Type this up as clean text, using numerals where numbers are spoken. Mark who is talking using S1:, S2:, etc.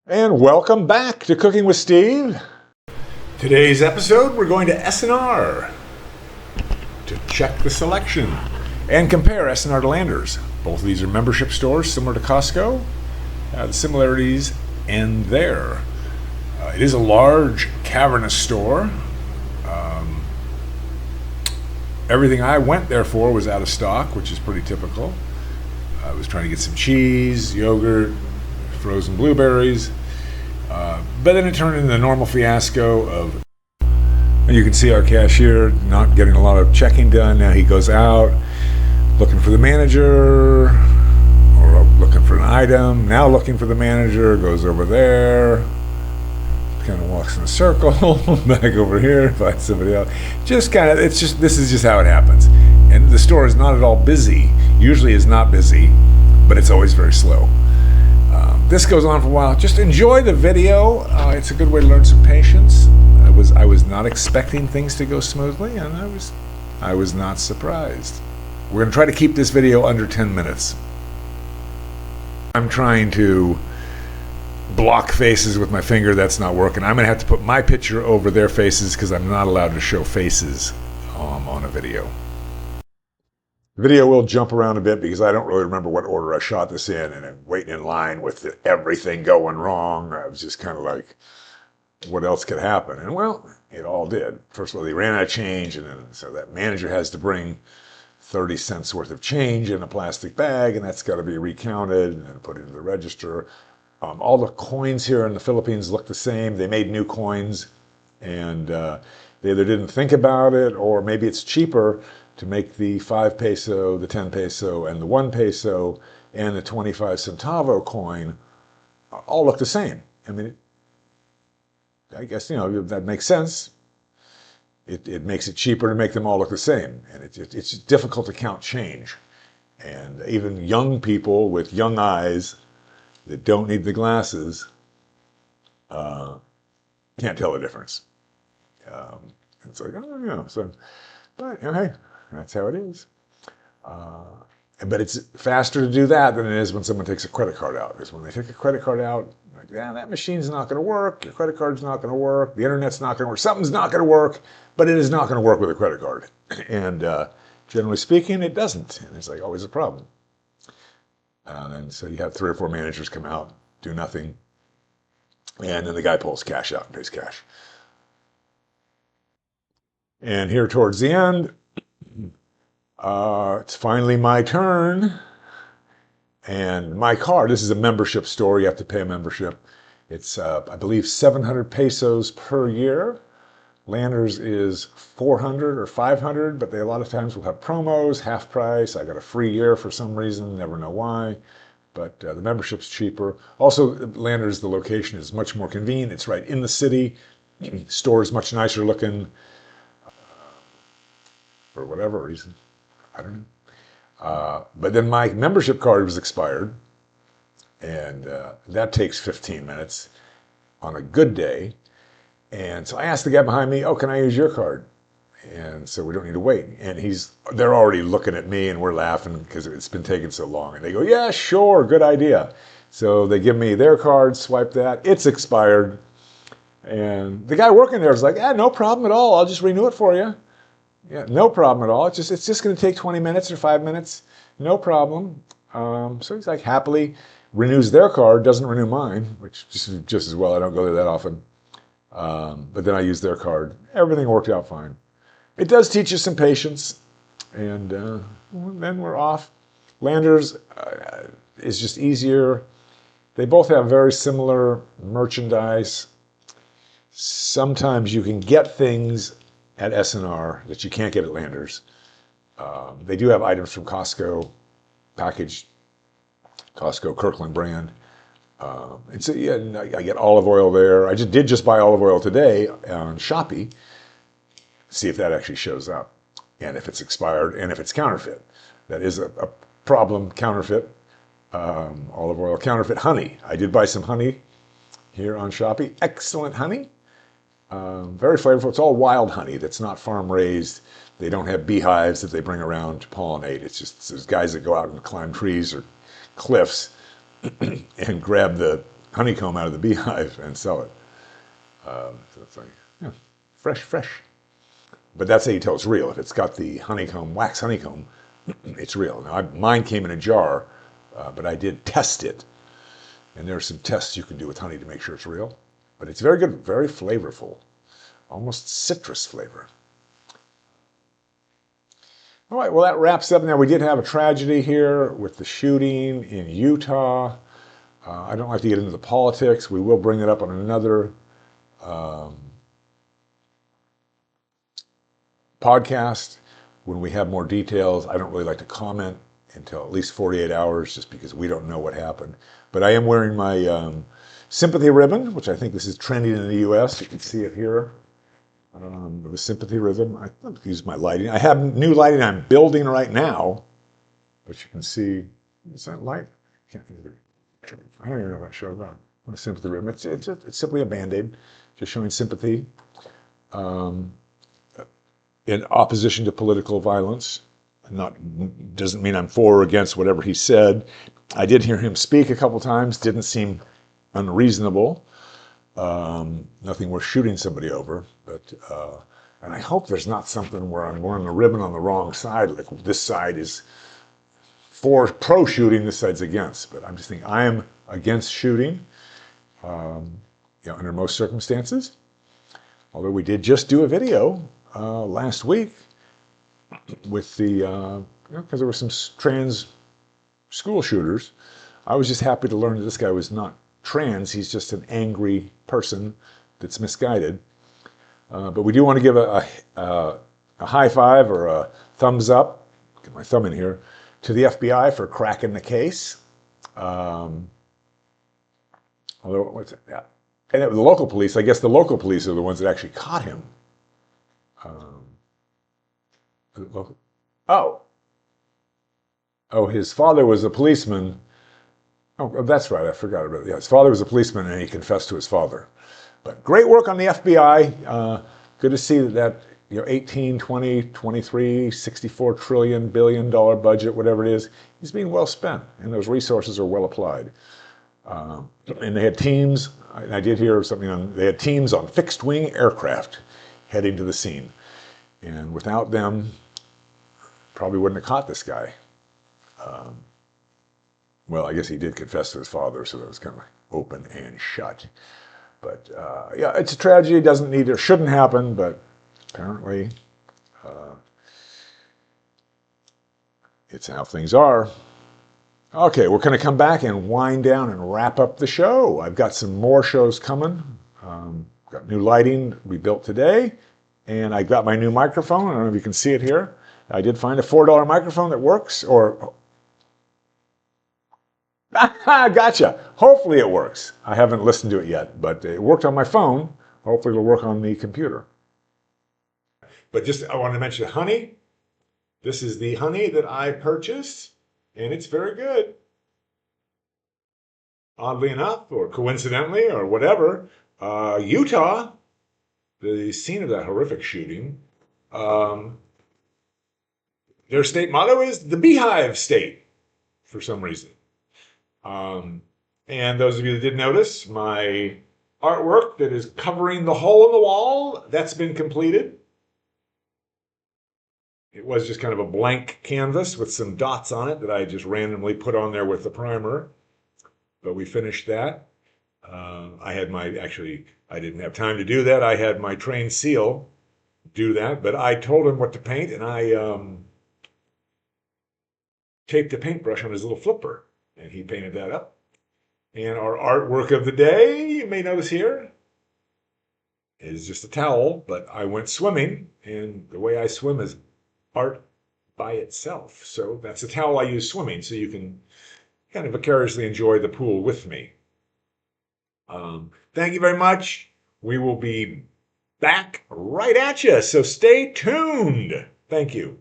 S1: And welcome back to Cooking with Steve. Today's episode, we're going to S&R to check the selection and compare S&R to Landers. Both of these are membership stores similar to Costco. The similarities end there. It is a large, cavernous store. Everything I went there for was out of stock, which is pretty typical. I was trying to get some cheese, yogurt, frozen blueberries, but then it turned into the normal fiasco of, you can see our cashier not getting a lot of checking done. Now he goes out looking for the manager or looking for an item, now looking for the manager, goes over there, kind of walks in a circle, back over here, finds somebody else. This is just how it happens. And the store is not at all busy, usually is not busy, but it's always very slow. This goes on for a while. Just enjoy the video. It's a good way to learn some patience. I was not expecting things to go smoothly, and I was not surprised. We're going to try to keep this video under 10 minutes. I'm trying to block faces with my finger. That's not working. I'm going to have to put my picture over their faces because I'm not allowed to show faces on a video. The video will jump around a bit because I don't really remember what order I shot this in, and I'm waiting in line with everything going wrong. I was just kind of like, what else could happen? And well, it all did. First of all, they ran out of change, and then so that manager has to bring 30 cents worth of change in a plastic bag, and that's got to be recounted and put into the register. All the coins here in the Philippines look the same. They made new coins, and they either didn't think about it, or maybe it's cheaper to make the 5 peso, the 10 peso, and the 1 peso, and the 25 centavo coin all look the same. I mean, I guess, that makes sense. It makes it cheaper to make them all look the same. And it's difficult to count change. And even young people with young eyes that don't need the glasses can't tell the difference. It's like, but hey, that's how it is. But it's faster to do that than it is when someone takes a credit card out. Because when they take a credit card out, like, that machine's not going to work, your credit card's not going to work, the internet's not going to work, something's not going to work, but it is not going to work with a credit card. And generally speaking, it doesn't. And it's like always a problem. And so you have 3 or 4 managers come out, do nothing, and then the guy pulls cash out and pays cash. And here towards the end, it's finally my turn. And my card, this is a membership store. You have to pay a membership. It's, I believe, 700 pesos per year. Landers is 400 or 500, but they a lot of times will have promos, half price. I got a free year for some reason, never know why. But the membership's cheaper. Also, Landers, the location is much more convenient. It's right in the city. The store is much nicer looking. For whatever reason. I don't know. But then my membership card was expired, and that takes 15 minutes on a good day. And so I asked the guy behind me, can I use your card? And so we don't need to wait. And they're already looking at me, and we're laughing because it's been taking so long. And they go, yeah, sure, good idea. So they give me their card, swipe that, it's expired. And the guy working there is like, no problem at all, I'll just renew it for you. Yeah, no problem at all. It's just going to take 20 minutes or 5 minutes. No problem. So he's like happily renews their card, doesn't renew mine, which just as well. I don't go there that often. But then I use their card. Everything worked out fine. It does teach you some patience. And then we're off. Landers is just easier. They both have very similar merchandise. Sometimes you can get things at S&R that you can't get at Landers. They do have items from Costco, packaged Costco Kirkland brand. And so I get olive oil there. I just buy olive oil today on Shopee. See if that actually shows up, and if it's expired, and if it's counterfeit. That is a problem, counterfeit olive oil, counterfeit honey. I did buy some honey here on Shopee. Excellent honey. Very flavorful. It's all wild honey that's not farm raised. They don't have beehives that they bring around to pollinate. It's just there's guys that go out and climb trees or cliffs and grab the honeycomb out of the beehive and sell it. So it's like, yeah, fresh. But that's how you tell it's real. If it's got the honeycomb, wax honeycomb, it's real. Now, mine came in a jar, but I did test it. And there are some tests you can do with honey to make sure it's real. But it's very good, very flavorful, almost citrus flavor. All right, well, that wraps up. Now, we did have a tragedy here with the shooting in Utah. I don't like to get into the politics. We will bring it up on another podcast when we have more details. I don't really like to comment until at least 48 hours just because we don't know what happened. But I am wearing my sympathy ribbon, which I think this is trending in the US. You can see it here. The sympathy ribbon. I use my lighting. I have new lighting I'm building right now, but you can see, is that light? I don't even know if that shows up. What a sympathy ribbon. It's simply a Band-Aid, just showing sympathy in opposition to political violence. Doesn't mean I'm for or against whatever he said. I did hear him speak a couple times. Didn't seem unreasonable. Nothing worth shooting somebody over. But and I hope there's not something where I'm wearing the ribbon on the wrong side. Like this side is for pro-shooting, this side's against. But I'm just thinking I am against shooting, under most circumstances. Although we did just do a video last week with the, because there were some trans school shooters. I was just happy to learn that this guy was not trans. He's just an angry person that's misguided. But we do want to give a high five or a thumbs up, get my thumb in here, to the FBI for cracking the case. Although, what's it? Yeah. And the local police, I guess the local police are the ones that actually caught him. His father was a policeman. Oh, that's right. I forgot about it. Yeah, his father was a policeman, and he confessed to his father. But great work on the FBI. Good to see that 18, 20, 23, 64 trillion billion dollar budget, whatever it is being well spent, and those resources are well applied. And they had teams. I did hear something they had teams on fixed wing aircraft heading to the scene, and without them, probably wouldn't have caught this guy. Well, I guess he did confess to his father, so that was kind of open and shut. But yeah, it's a tragedy. It doesn't need or shouldn't happen, but apparently it's how things are. Okay, we're going to come back and wind down and wrap up the show. I've got some more shows coming. Got new lighting we built today, and I got my new microphone. I don't know if you can see it here. I did find a $4 microphone that works, or gotcha. Hopefully it works. I haven't listened to it yet, but it worked on my phone. Hopefully it'll work on the computer. But I want to mention honey. This is the honey that I purchased, and it's very good. Oddly enough, or coincidentally, or whatever, Utah, the scene of that horrific shooting, their state motto is the Beehive State, for some reason. And those of you that did notice, my artwork that is covering the hole in the wall, that's been completed. It was just kind of a blank canvas with some dots on it that I just randomly put on there with the primer. But we finished that. I didn't have time to do that. I had my trained seal do that, but I told him what to paint, and I taped a paintbrush on his little flipper, and he painted that up. And our artwork of the day, you may notice here, is just a towel, but I went swimming, and the way I swim is art by itself. So that's a towel I use swimming, so you can kind of vicariously enjoy the pool with me. Thank you very much. We will be back right at you, so stay tuned. Thank you.